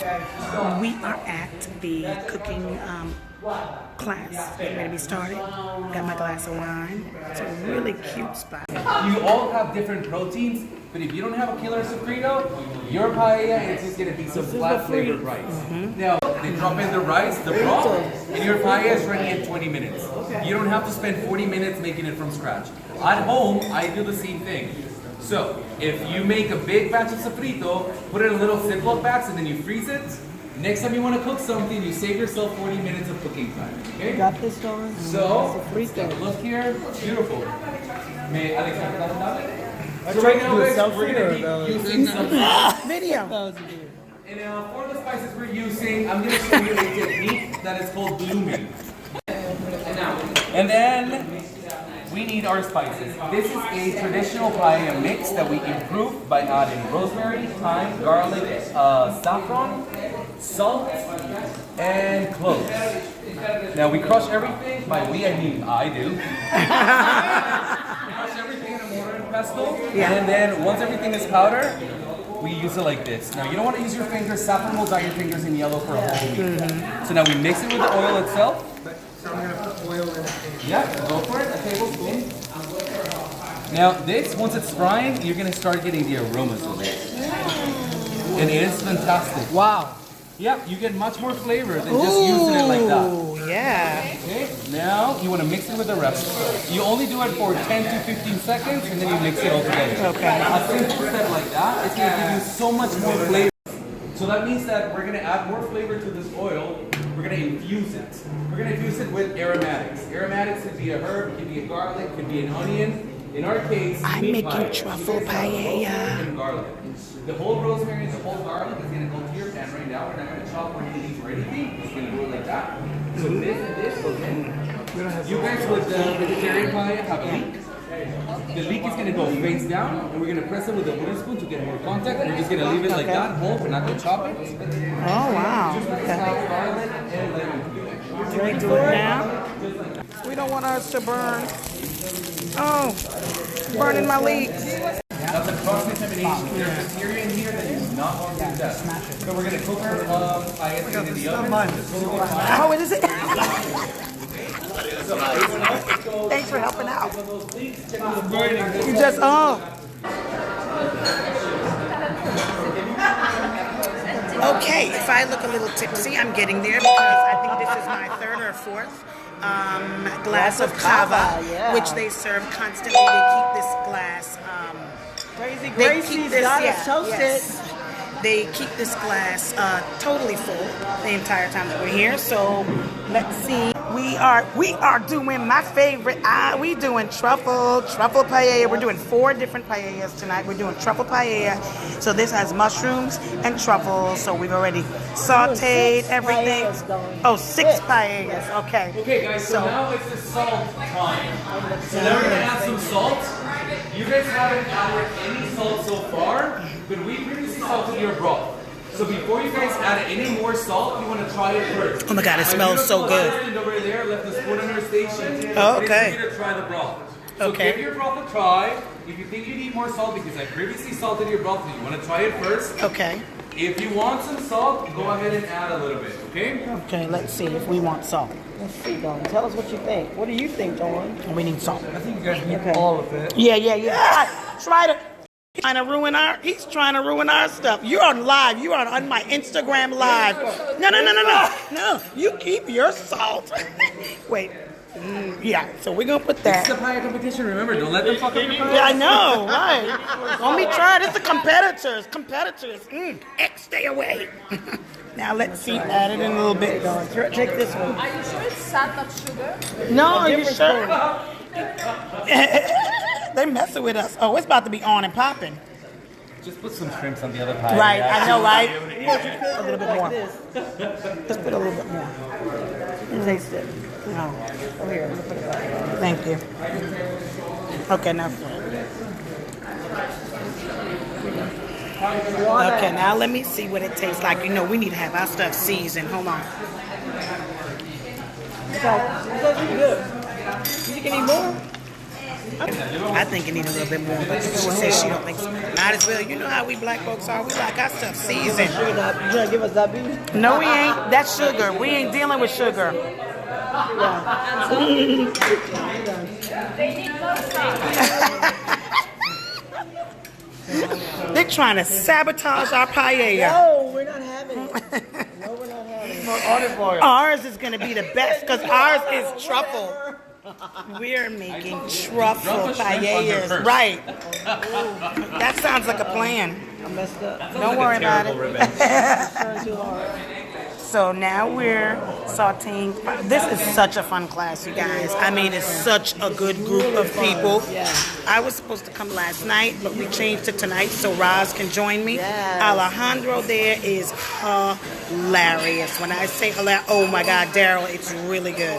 We are at the cooking class, getting ready to be started. Got my glass of wine. It's a really cute spot. You all have different proteins, but if you don't have a killer sofrito, your paella is just gonna be some flat flavored rice. Now, they drop in the rice, the broth, and your paella is ready in 20 minutes. You don't have to spend 40 minutes making it from scratch. At home, I do the same thing. So, if you make a big batch of sofrito, put it in little Ziploc bags and then you freeze it. Next time you want to cook something, you save yourself 40 minutes of cooking time. Okay? Got this going? So, look here, beautiful. May Alexander that? So right now, guys, we're going to be using some Video. and for the spices we're using, I'm going to show you a technique that is called blooming. And then we need our spices. This is a traditional paella mix that we improve by adding rosemary, thyme, garlic, saffron, salt, and cloves. Now we crush everything. By we, I mean I do. Crush everything in a mortar and pestle. Yeah. And then once everything is powder, we use it like this. Now you don't want to use your fingers. Saffron will dye your fingers in yellow for a whole week. So now we mix it with the oil itself. So I'm going to put oil in it. Yeah, go for it, a tablespoon. Now this, once it's frying, you're gonna start getting the aromas of it. And it is fantastic. Wow. Yeah, you get much more flavor than just using it like that. Oh, yeah. Okay, now you wanna mix it with the rest. You only do it for 10 to 15 seconds and then you mix it all together. Okay. A simple step like that is gonna give you so much more flavor. So that means that we're gonna add more flavor to this oil. We're gonna infuse it. We're gonna infuse it with aromatics. Aromatics could be a herb, could be a garlic, could be an onion. In our case, I'm making truffle paella. And garlic. The whole rosemary and the whole garlic is gonna go to your pan right now. We're not gonna chop or anything or anything. We're just gonna do it like that. So this and this goes in. You guys with the vegetarian paella have a leek. The leek is gonna go face down, and we're gonna press it with a wooden spoon to get more contact. We're just gonna leave it like that, whole. We're not gonna chop it. Oh, wow. Garlic and lemon. Can we do it now? We don't want ours to burn. Oh, burning my leeks. That's a cross-contamination. There's bacteria in here that is not want to do that. So we're going to cook our paella in the oven. How is it? Thanks for helping out. You just, Okay, if I look a little tipsy, I'm getting there because I think this is my third or fourth glass of cava, which they serve constantly. They keep this glass. Crazy Gracie's got it toasted. They keep this glass totally full the entire time that we're here. So let's see. We are doing my favorite. We doing truffle paella. We're doing 4 different paellas tonight. We're doing truffle paella. So this has mushrooms and truffles. So we've already sauteed everything. Oh, 6 paellas. Okay. Okay, guys. So now it's the salt time. So now we're gonna add some salt. You guys haven't added any salt so far, but we previously salted your broth. So before you guys add any more salt, you want to try it first. Oh my God, it smells so good. Over there, left the spoon on her station. Oh, okay. It's for you to try the broth. So Okay. give your broth a try. If you think you need more salt, because I previously salted your broth, so you want to try it first. Okay. If you want some salt, go ahead and add a little bit, okay? Okay, let's see if we want salt. Let's see, Dawn. Tell us what you think. What do you think, Dawn? We need salt. I think you guys need all of it. Yeah. He's trying to ruin our stuff. You're on live. You are on my Instagram live. No. You keep your salt. Wait. Yeah. So we're gonna put that. It's a paella competition. Remember, don't let them fuck up your paella. Yeah, I know. Right. Don't be trying. It's the competitors. X, stay away. Now let's see. Add it in a little bit. Take this one. Are you sure it's salt, not sugar? No, are you sure? They messing with us. Oh, it's about to be on and popping. Just put some shrimps on the other pie. Right, I know, right? A little bit more. Just put a little bit more. Taste it. No. Oh, here, I'm going to put it back. Thank you. Okay, now. Okay, now let me see what it tastes like. You know, we need to have our stuff seasoned. Hold on. It's pretty good. You think you need more? I think it needs a little bit more, but she says she don't think so. Might as well. You know how we black folks are. We like our stuff seasoned. You gonna give us that beef? No, we ain't. That's sugar. We ain't dealing with sugar. They're trying to sabotage our paella. No, we're not having it. No, we're not having it. Olive oil. Ours is going to be the best because ours is truffle. We're making truffle paellas. Right. That sounds like a plan. I messed up. Don't worry about it. Trying too hard. So now we're sauteing. This is such a fun class, you guys. I mean, it's such a good group of people. Yeah. I was supposed to come last night, but we changed to tonight so Roz can join me. Yes. Alejandro there is hilarious. When I say hilarious, oh my God, Daryl, it's really good.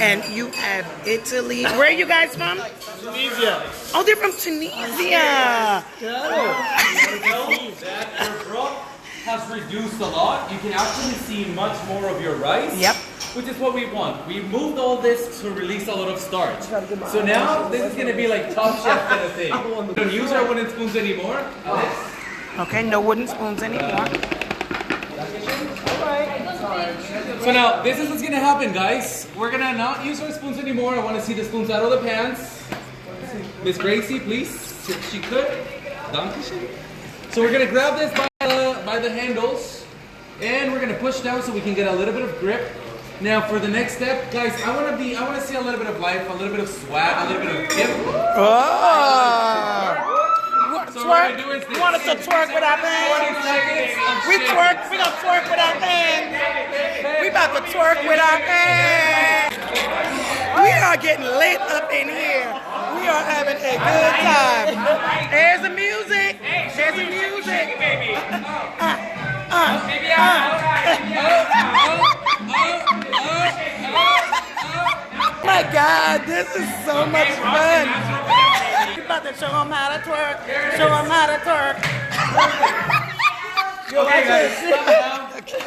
And you have Italy. Where are you guys from? Tunisia. Oh, they're from Tunisia. Has reduced a lot. You can actually see much more of your rice. Yep. Which is what we want. We moved all this to release a lot of starch. So now this is gonna be like Top Chef kind of thing. We don't use our wooden spoons anymore. Alex? Okay, no wooden spoons anymore. So now this is what's gonna happen, guys. We're gonna not use our spoons anymore. I want to see the spoons out of the pans. Miss Gracie, please, if she could. Dankeschön. So we're gonna grab this by the handles, and we're gonna push down so we can get a little bit of grip. Now for the next step, guys, I want to see a little bit of life, a little bit of swag, a little bit of pimp. Oh! So Twerk. what we're gonna do is this. You want us to twerk with our 20 hands? seconds of We shaking. twerk. We gonna twerk with our hands. We about to twerk with our hands. We are getting lit up in here. We are having a good time. There's the music. There's the music. My God, this is so much fun. We're about to show them how to twerk. Show them how to twerk. Okay, guys, stop down. So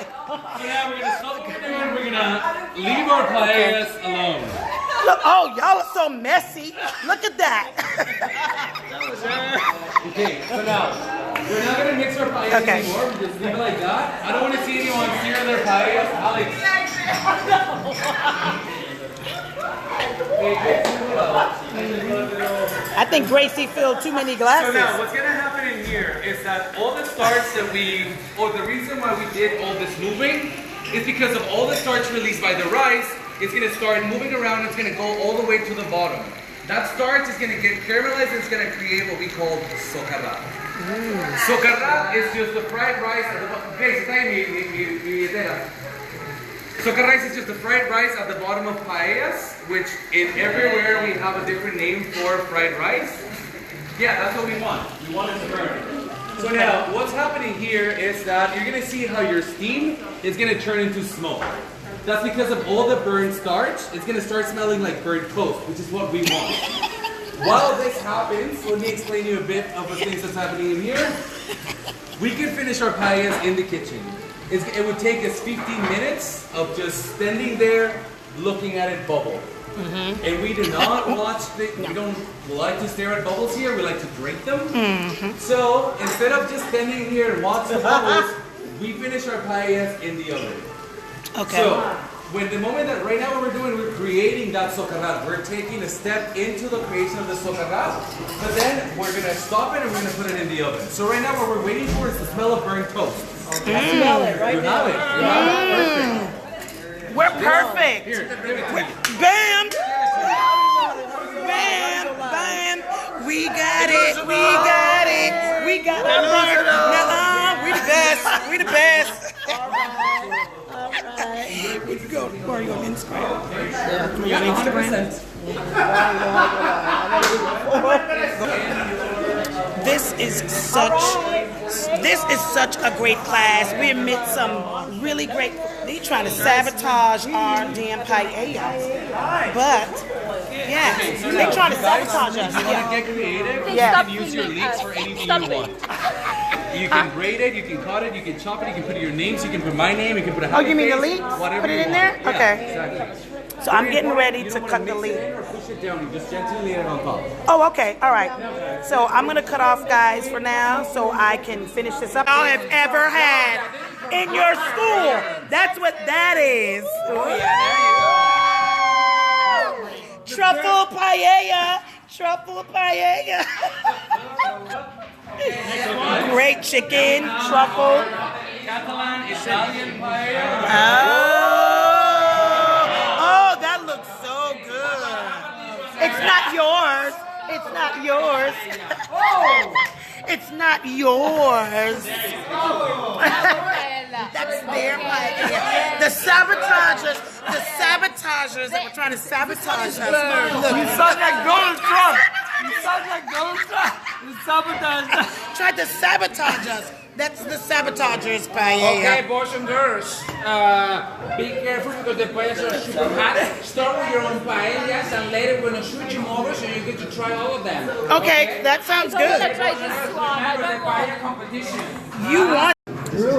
now we're gonna stop what we're doing. We're gonna leave our paellas alone. Look, oh, y'all are so messy. Look at that. Okay, so now we're not gonna mix our paellas anymore. We just leave it like that. I don't want to see anyone sear their paellas. Alex. I think Gracie filled too many glasses. So now what's gonna happen in here is that all the starch that the reason why we did all this moving is because of all the starch released by the rice. It's gonna start moving around. It's gonna go all the way to the bottom. That starch is gonna get caramelized. And it's gonna create what we call socarrat. Socarrat is just the fried rice at the bottom. Okay, so mi idea. Soca rice is just the fried rice at the bottom of paellas, which in everywhere we have a different name for fried rice. Yeah, that's what we want. We want it to burn. So now, what's happening here is that you're gonna see how your steam is gonna turn into smoke. That's because of all the burnt starch. It's gonna start smelling like burnt toast, which is what we want. While this happens, let me explain to you a bit of the things that's happening in here. We can finish our paellas in the kitchen. It would take us 15 minutes of just standing there looking at it bubble. And we do not we don't like to stare at bubbles here, we like to drink them. So instead of just standing here and watching bubbles, we finish our paellas in the oven. Okay. So when the moment that right now what we're doing, we're creating that socarrat. We're taking a step into the creation of the socarrat, but then we're gonna stop it and we're gonna put it in the oven. So right now what we're waiting for is the smell of burnt toast. I smell it right now. You have it. Perfect. We're perfect. Here, give it to me. Bam! Bam! Bam! We got it! We got it! We got it! Nuh-uh. We the best! We the best! Where you go? Where are you on Instagram? Yeah. You on Instagram? This is such a great class. We admit some really great. They trying to sabotage our damn paella, but yeah, they trying to sabotage us. If you want to get creative, Yeah. you can use your leeks for anything you want. You can grate it, you can cut it, you can chop it, you can put your names, you can put my name, you can put a happy Oh, you mean the face, leeks? whatever Put it you in want. there? Yeah, Okay. Exactly. So I'm getting ready to cut the leaf. Or push it down. You just gently lay it on top. Oh, okay. All right. So I'm going to cut off, guys, for now so I can finish this up. Y'all have ever had in your school. That's what that is. Oh, yeah, there you go. Truffle paella. Truffle paella. Great chicken, truffle. Catalan, Italian paella. Oh, that looks so good. It's not yours. It's not yours. It's not yours. That's their paella. The sabotagers that were trying to sabotage us. Look, You sound like Donald Trump. You sound like Donald Trump. You sabotage. tried to sabotage us. That's the sabotagers paella. Okay, boys and girls, be careful because the paellas are super hot. Start with your own paellas and later we're going to switch them over so you get to try all of them. Okay, that sounds I'm gonna good. try this one. I Remember the don't want. paella competition. You want.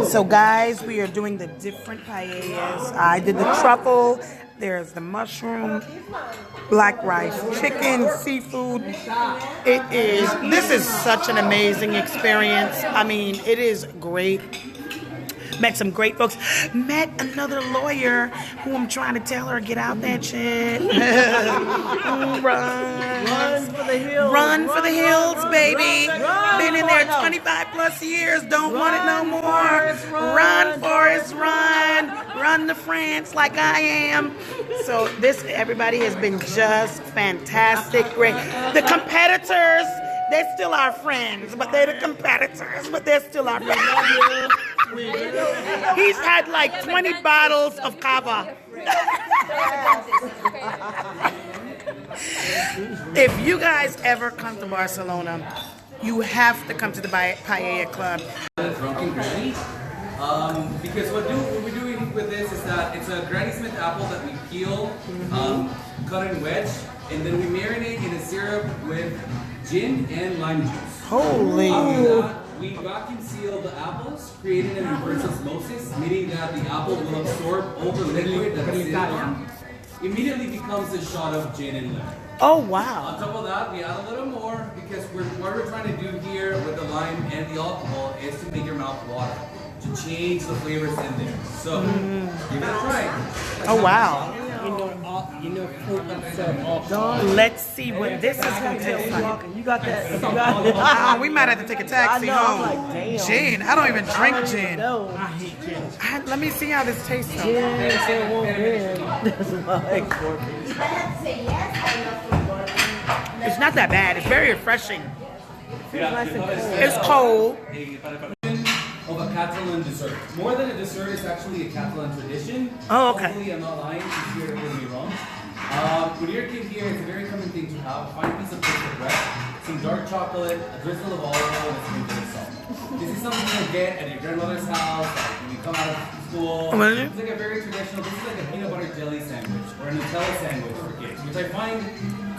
So guys, we are doing the different paellas. I did the truffle. There's the mushroom, black rice, chicken, seafood. This is such an amazing experience. I mean, it is great. Met some great folks. Met another lawyer who I'm trying to tell her, get out that shit. Run for the hills. Run for the hills, baby. Been in there 25 plus years. Don't want it no more. Run, Forrest, run. Run to France like I am. So everybody has been just fantastic. Great. The competitors, they're still our friends, but they're the competitors, but they're still our friends. He's had like 20 bottles of cava. If you guys ever come to Barcelona, you have to come to the Paella Club. Drunken Granny. Because what we're doing with this is that it's a Granny Smith apple that we peel, cut and wedge, and then we marinate in a syrup with gin and lime juice. Holy. After that, we vacuum seal the apples, creating an reverse osmosis, meaning that the apple will absorb all the liquid that is in them. Immediately becomes a shot of gin and lemon. Oh, wow. On top of that, we add a little more because what we're trying to do here with the lime and the alcohol is to make your mouth water, to change the flavors in there. So, give it a try. Oh, wow. Don, Let's see what this is going to taste like. you got that. You got it. We might have to take a taxi I know, I'm home. like, damn. Gin. I don't even drink gin. No, I hate gin. Let me see how this tastes. Though. Gin, say one gin. That's my ex-boyfriend. It's not that bad. It's very refreshing. Nice and cold. It's cold. Of a Catalan dessert. More than a dessert, it's actually a Catalan tradition. Oh, okay. Hopefully, I'm not lying. She's here to prove me wrong. When you're a kid here, it's a very common thing to have a fine piece of toasted bread, some dark chocolate, a drizzle of olive oil, and some good salt. This is something you'll get at your grandmother's house, like when you come out of school. Really? It's like a very traditional. This is like a peanut butter jelly sandwich or a Nutella sandwich for kids, which I find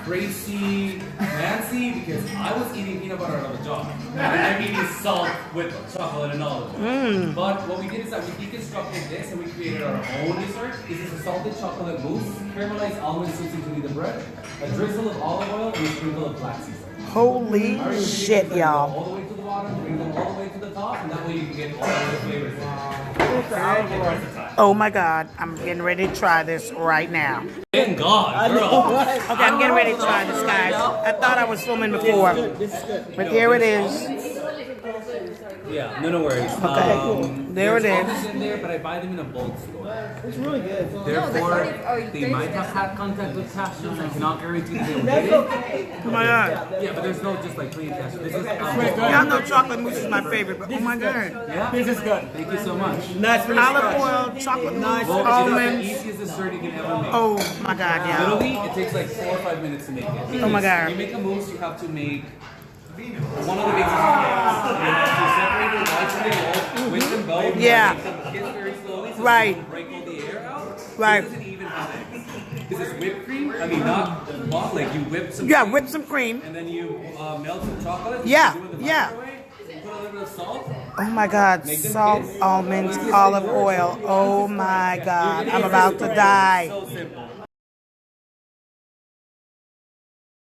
crazy fancy because I was eating peanut butter out of a jar. And I'm eating salt with chocolate and olive oil. But what we did is that we deconstructed this and we created our own dessert. This is a salted chocolate mousse, caramelized almond seasoning to be the bread, a drizzle of olive oil, and a sprinkle of black seasoning. Holy shit, y'all. All the way to the bottom, bring them all the way to the top, and that way you can get all of the flavors. Oh my God. I'm getting ready to try this right now. Thank God, I know, right? Okay, I'm getting ready to try this, guys. I thought I was filming before, This is good. but here it is. Yeah, no worries. Okay, there it there's is. olives in there, but I buy them in a bulk store. It's really good. Therefore, they might have had contact with cashews. I cannot guarantee they will get That's it. okay. Oh my God. Yeah, but there's no just like plain cashew. This is Y'all know chocolate mousse is my favorite, but oh my God. yeah. This is good. Thank you so much. Nice for Olive oil, chocolate mousse, Well, it is the almonds. easiest dessert you can ever make. Oh my God, y'all. Literally, it takes like 4 or 5 minutes to make it. Oh my God. When you make a mousse, you have to make one of the bases of eggs. You have to separate the whites from the yolk, whisk them both. Yeah. Make them kiss very slowly so Right. you can break all the air out. Right. This doesn't even have eggs. This is whipped cream. I mean, not like you whip some. Yeah, cream, whip some cream. And then you melt some chocolate. Yeah, You do it in the yeah. microwave, you put a little bit of salt. Oh my God, salt, almonds, olive oil. Oh my God, I'm about to die. So simple.